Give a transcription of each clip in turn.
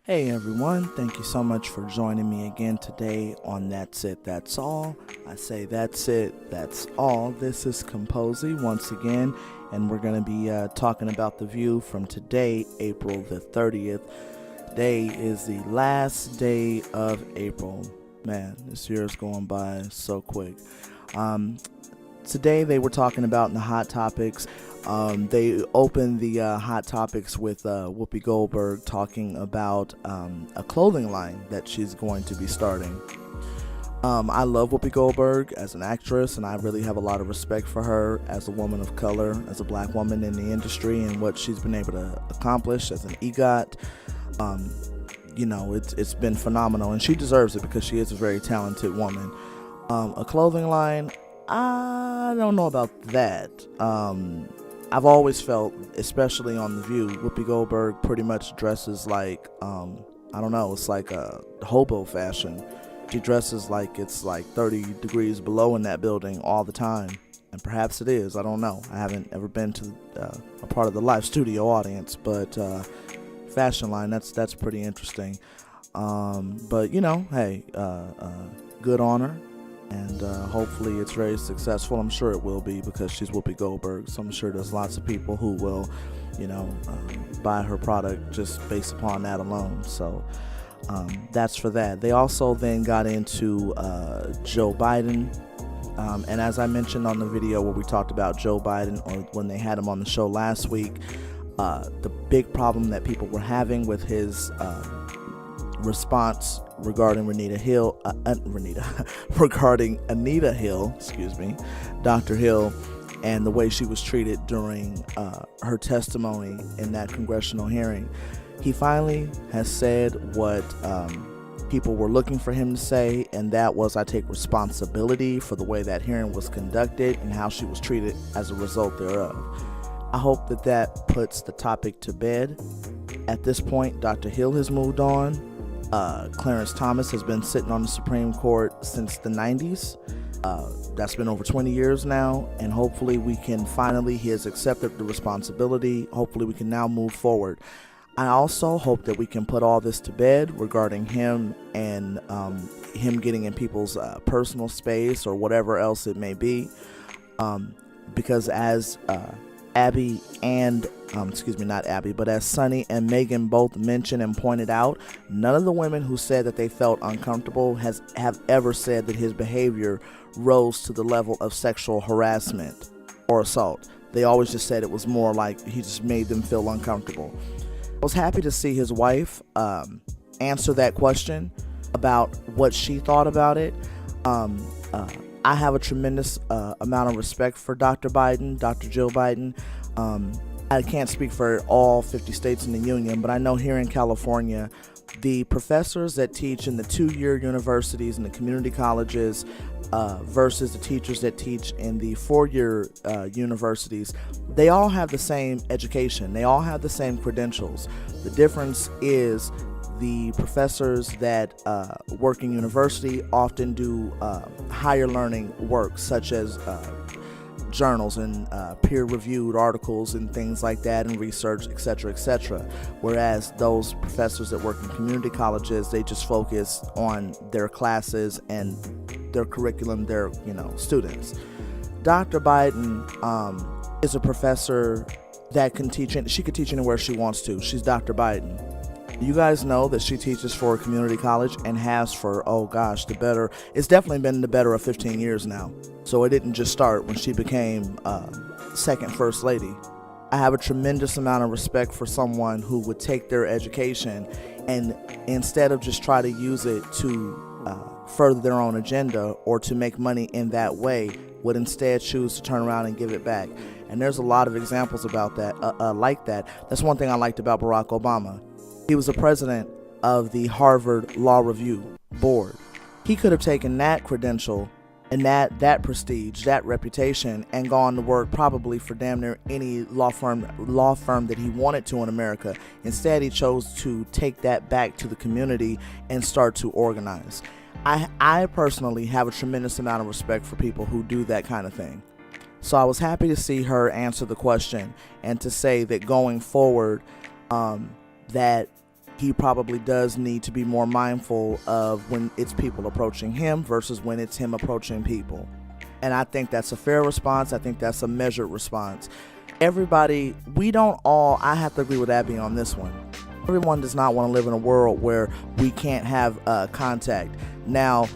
Hey everyone, thank you so much for joining me again today on That's It, That's All. I say that's it, that's all. This is Composy once again, and we're going to be talking about the view from today, April the 30th. Today is the last day of April. Man, this year is going by so quick. Today they were talking about in the Hot Topics. They opened the Hot Topics with Whoopi Goldberg talking about a clothing line that she's going to be starting. I love Whoopi Goldberg as an actress, and I really have a lot of respect for her as a woman of color, as a black woman in the industry, and what she's been able to accomplish as an EGOT. It's been phenomenal, and she deserves it because she is a very talented woman. A clothing line, I don't know about that. I've always felt, especially on The View, Whoopi Goldberg pretty much dresses like, it's like a hobo fashion. She dresses like it's like 30 degrees below in that building all the time. And perhaps it is, I don't know. I haven't ever been to a part of the live studio audience, but fashion line, that's pretty interesting. But hey, good on her. And hopefully it's very successful. I'm sure it will be because she's Whoopi Goldberg. So I'm sure there's lots of people who will, buy her product just based upon that alone. So that's for that. They also then got into Joe Biden. And as I mentioned on the video where we talked about Joe Biden, or when they had him on the show last week, the big problem that people were having with his response regarding Anita Hill, Dr. Hill, and the way she was treated during her testimony in that congressional hearing. He finally has said what people were looking for him to say, and that was, I take responsibility for the way that hearing was conducted and how she was treated as a result thereof. I hope that puts the topic to bed. At this point, Dr. Hill has moved on. Clarence Thomas has been sitting on the Supreme Court since the 90s. That's been over 20 years now, and hopefully he has accepted the responsibility. Hopefully we can now move forward. I also hope that we can put all this to bed regarding him and him getting in people's personal space or whatever else it may be, because as Abby and as Sonny and Megan both mentioned and pointed out, none of the women who said that they felt uncomfortable have ever said that his behavior rose to the level of sexual harassment or assault. They always just said it was more like he just made them feel uncomfortable. I was happy to see his wife answer that question about what she thought about it. I have a tremendous amount of respect for Dr. Jill Biden. I can't speak for all 50 states in the union, but I know here in California, the professors that teach in the 2-year universities and the community colleges versus the teachers that teach in the 4-year universities, they all have the same education. They all have the same credentials. The difference is the professors that work in university often do higher learning work, such as journals and peer-reviewed articles and things like that, and research, etc., whereas those professors that work in community colleges, they just focus on their classes and their curriculum, their students. Dr. Biden is a professor that can teach, she could teach anywhere she wants to. She's Dr. Biden. You guys know that she teaches for a community college and has for, it's definitely been the better of 15 years now. So it didn't just start when she became second first lady. I have a tremendous amount of respect for someone who would take their education and instead of just try to use it to further their own agenda or to make money in that way, would instead choose to turn around and give it back. And there's a lot of examples about that, like that. That's one thing I liked about Barack Obama. He was the president of the Harvard Law Review Board. He could have taken that credential and that prestige, that reputation, and gone to work probably for damn near any law firm that he wanted to in America. Instead, he chose to take that back to the community and start to organize. I personally have a tremendous amount of respect for people who do that kind of thing. So I was happy to see her answer the question and to say that going forward, that he probably does need to be more mindful of when it's people approaching him versus when it's him approaching people. And I think that's a fair response. I think that's a measured response. Everybody, I have to agree with Abby on this one. Everyone does not want to live in a world where we can't have contact. Now,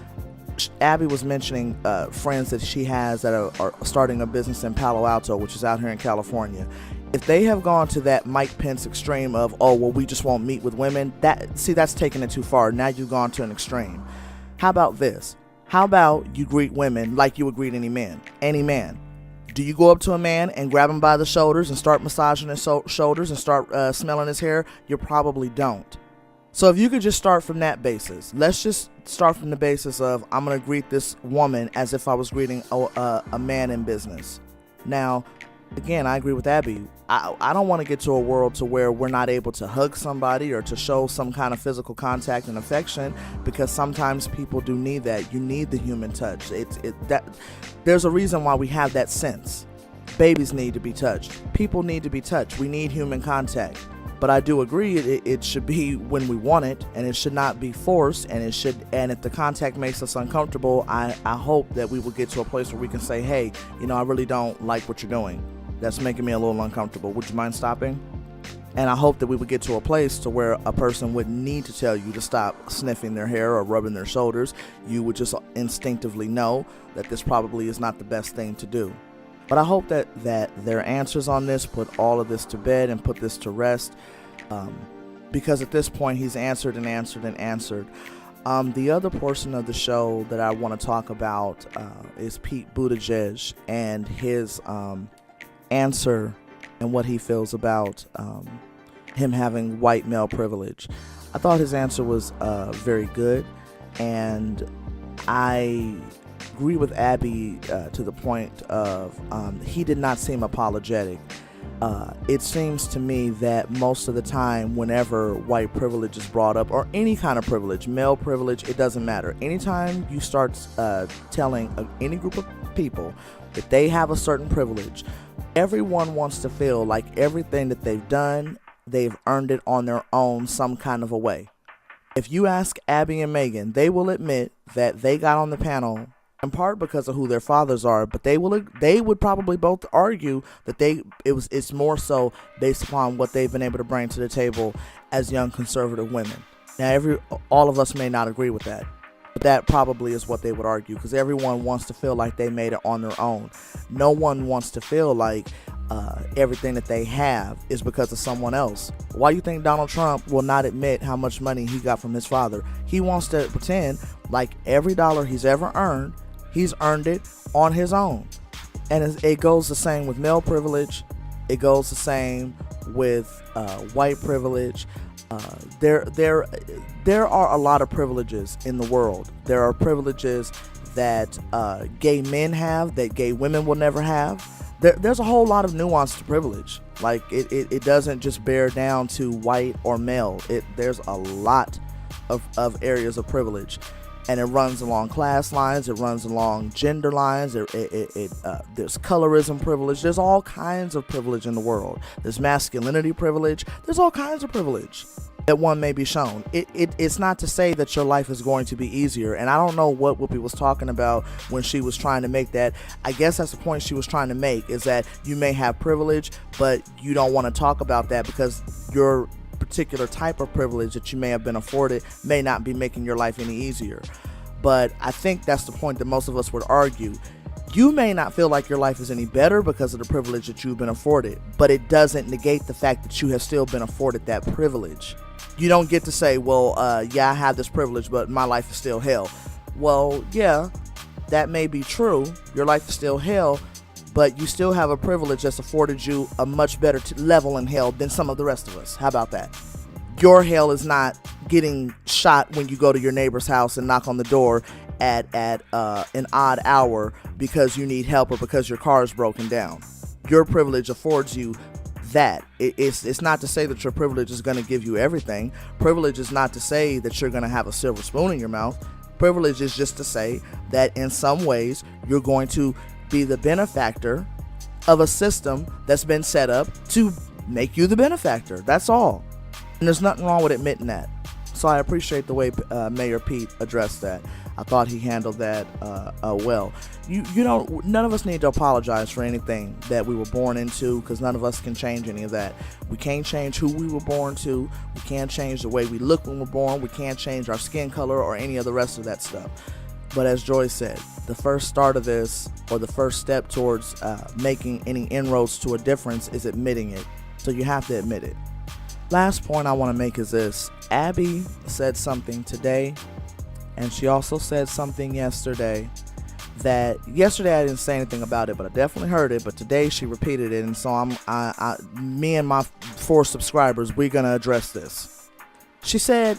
Abby was mentioning friends that she has that are starting a business in Palo Alto, which is out here in California. If they have gone to that Mike Pence extreme of, oh, well, we just won't meet with women, that's taking it too far. Now you've gone to an extreme. How about this? How about you greet women like you would greet any man? Any man. Do you go up to a man and grab him by the shoulders and start massaging his shoulders and start smelling his hair? You probably don't. So if you could just start from that basis, let's just start from the basis of, I'm going to greet this woman as if I was greeting a man in business. Now, again, I agree with Abby. I don't want to get to a world to where we're not able to hug somebody or to show some kind of physical contact and affection, because sometimes people do need that. You need the human touch. There's a reason why we have that sense. Babies need to be touched. People need to be touched. We need human contact. But I do agree it should be when we want it, and it should not be forced, and if the contact makes us uncomfortable, I hope that we will get to a place where we can say, hey, I really don't like what you're doing. That's making me a little uncomfortable. Would you mind stopping? And I hope that we would get to a place to where a person would need to tell you to stop sniffing their hair or rubbing their shoulders. You would just instinctively know that this probably is not the best thing to do. But I hope that their answers on this put all of this to bed and put this to rest, because at this point he's answered and answered and answered. The other portion of the show that I want to talk about is Pete Buttigieg and his answer and what he feels about him having white male privilege. I thought his answer was very good, and I agree with Abby to the point of he did not seem apologetic. It seems to me that most of the time whenever white privilege is brought up, or any kind of privilege, male privilege, it doesn't matter. Anytime you start telling any group of people that they have a certain privilege, everyone wants to feel like everything that they've done, they've earned it on their own some kind of a way. If you ask Abby and Megan, they will admit that they got on the panel in part because of who their fathers are, but they would probably both argue that it's more so based upon what they've been able to bring to the table as young conservative women. Now, all of us may not agree with that, but that probably is what they would argue, because everyone wants to feel like they made it on their own. No one wants to feel like everything that they have is because of someone else. Why do you think Donald Trump will not admit how much money he got from his father? He wants to pretend like every dollar he's ever earned, he's earned it on his own. And it goes the same with male privilege. It goes the same with white privilege. There are a lot of privileges in the world. There are privileges that gay men have that gay women will never have. There's a whole lot of nuance to privilege. Like it doesn't just bear down to white or male. There's a lot of areas of privilege, and it runs along class lines. It runs along gender lines. There's colorism privilege. There's all kinds of privilege in the world. There's masculinity privilege. There's all kinds of privilege that one may be shown. It's not to say that your life is going to be easier. And I don't know what Whoopi was talking about when she was trying to make that. I guess that's the point she was trying to make, is that you may have privilege, but you don't want to talk about that because your particular type of privilege that you may have been afforded may not be making your life any easier. But I think that's the point that most of us would argue. You may not feel like your life is any better because of the privilege that you've been afforded, but it doesn't negate the fact that you have still been afforded that privilege. You don't get to say, well, yeah, I have this privilege, but my life is still hell. Well, yeah, that may be true. Your life is still hell, but you still have a privilege that's afforded you a much better level in hell than some of the rest of us. How about that? Your hell is not getting shot when you go to your neighbor's house and knock on the door at an odd hour because you need help or because your car is broken down. Your privilege affords you that. It's not to say that your privilege is going to give you everything. Privilege is not to say that you're going to have a silver spoon in your mouth. Privilege is just to say that in some ways you're going to be the benefactor of a system that's been set up to make you the benefactor. That's all. And there's nothing wrong with admitting that. So I appreciate the way Mayor Pete addressed that. I thought he handled that well. You don't. None of us need to apologize for anything that we were born into, because none of us can change any of that. We can't change who we were born to. We can't change the way we look when we're born. We can't change our skin color or any of the rest of that stuff. But as Joy said, the first start of this, or the first step towards making any inroads to a difference, is admitting it. So you have to admit it. Last point I want to make is this. Abby said something today, and she also said something yesterday, that yesterday I didn't say anything about it, but I definitely heard it. But today she repeated it, and so me and my 4 subscribers, we're gonna address this. She said,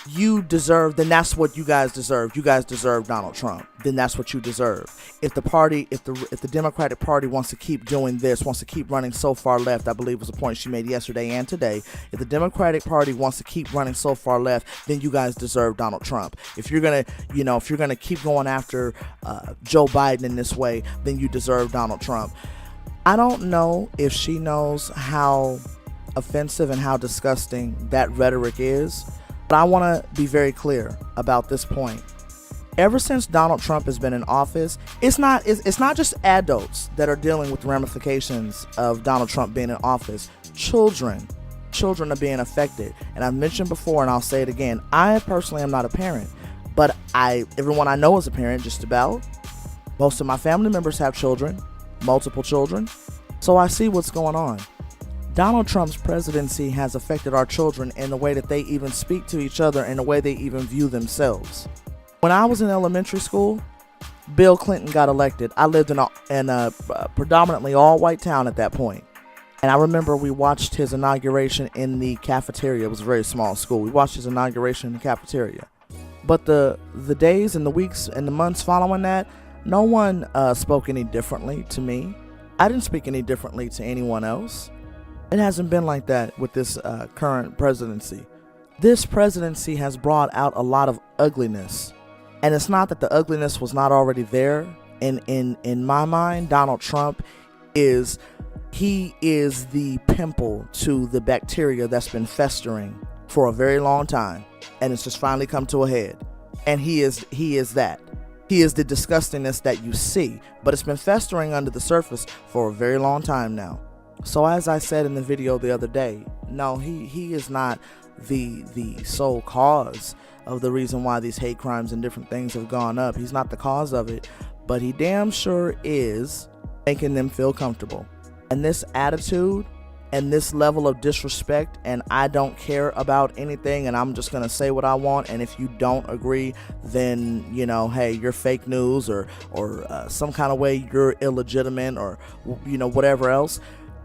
"You deserve. Then that's what you guys deserve. You guys deserve Donald Trump. Then that's what you deserve. If the Democratic Party wants to keep doing this, wants to keep running so far left," I believe was the point she made yesterday and today. If the Democratic Party wants to keep running so far left, then you guys deserve Donald Trump. If you're gonna keep going after Joe Biden in this way, then you deserve Donald Trump. I don't know if she knows how offensive and how disgusting that rhetoric is. But I want to be very clear about this point. Ever since Donald Trump has been in office, it's not just adults that are dealing with the ramifications of Donald Trump being in office. Children are being affected. And I've mentioned before, and I'll say it again, I personally am not a parent, but everyone I know is a parent, just about. Most of my family members have children, multiple children, so I see what's going on. Donald Trump's presidency has affected our children in the way that they even speak to each other and the way they even view themselves. When I was in elementary school, Bill Clinton got elected. I lived in a predominantly all-white town at that point. And I remember we watched his inauguration in the cafeteria. It was a very small school. We watched his inauguration in the cafeteria. But the days and the weeks and the months following that, no one spoke any differently to me. I didn't speak any differently to anyone else. It hasn't been like that with this current presidency. This presidency has brought out a lot of ugliness. And it's not that the ugliness was not already there. In my mind, Donald Trump is the pimple to the bacteria that's been festering for a very long time. And it's just finally come to a head. And he is that. He is the disgustingness that you see. But it's been festering under the surface for a very long time now. So as I said in the video the other day, no, he is not the sole cause of the reason why these hate crimes and different things have gone up. He's not the cause of it, but he damn sure is making them feel comfortable. And this attitude and this level of disrespect, and I don't care about anything, and I'm just gonna say what I want, and if you don't agree, then hey, you're fake news or some kind of way you're illegitimate or whatever else.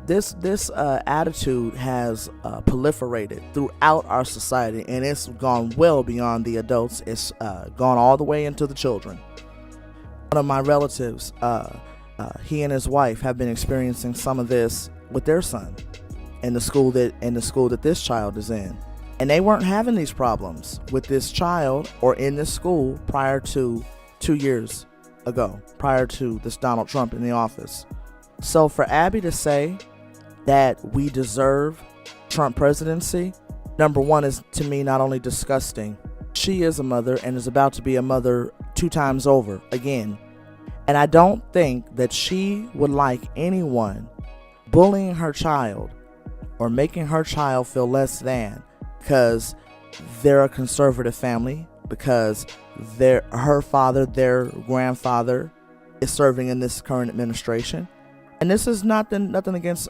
This attitude has proliferated throughout our society, and it's gone well beyond the adults. It's gone all the way into the children. One of my relatives, he and his wife have been experiencing some of this with their son in the school that this child is in, and they weren't having these problems with this child or in this school prior to 2 years ago, prior to this Donald Trump in the office. So for Abby to say that we deserve Trump presidency, number one, is to me not only disgusting. She is a mother and is about to be a mother 2 times over again. And I don't think that she would like anyone bullying her child or making her child feel less than because they're a conservative family, because her father, their grandfather, is serving in this current administration. And this is nothing against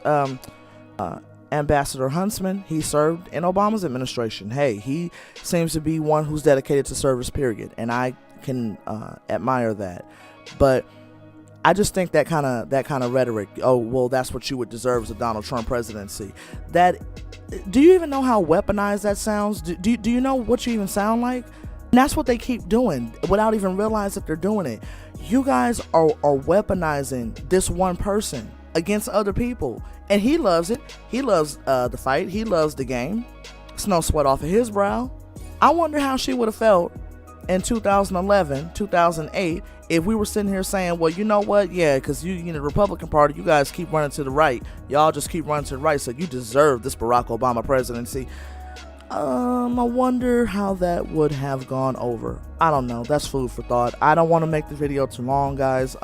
Ambassador Huntsman. He served in Obama's administration. Hey, he seems to be one who's dedicated to service, period. And I can admire that. But I just think that kind of rhetoric, oh, well, that's what you would deserve as a Donald Trump presidency. Do you even know how weaponized that sounds? Do you know what you even sound like? And that's what they keep doing without even realizing that they're doing it. You guys are weaponizing this one person against other people. And he loves it. He loves the fight. He loves the game. It's no sweat off of his brow. I wonder how she would have felt in 2011, 2008, if we were sitting here saying, well, you know what? Yeah, because the Republican Party, you guys keep running to the right. Y'all just keep running to the right, so you deserve this Barack Obama presidency. I wonder how that would have gone over. I don't know. That's food for thought. I don't want to make the video too long, guys.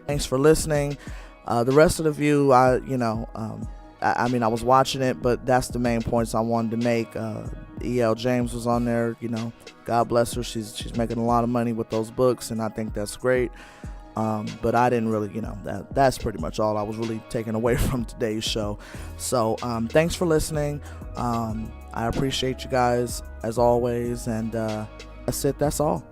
Thanks for listening. The rest of the view, I mean, I was watching it, but that's the main points I wanted to make. E.L. James was on there. God bless her. She's making a lot of money with those books, and I think that's great. But I didn't really, that's pretty much all I was really taking away from today's show. So thanks for listening. I appreciate you guys as always, and that's it. That's all.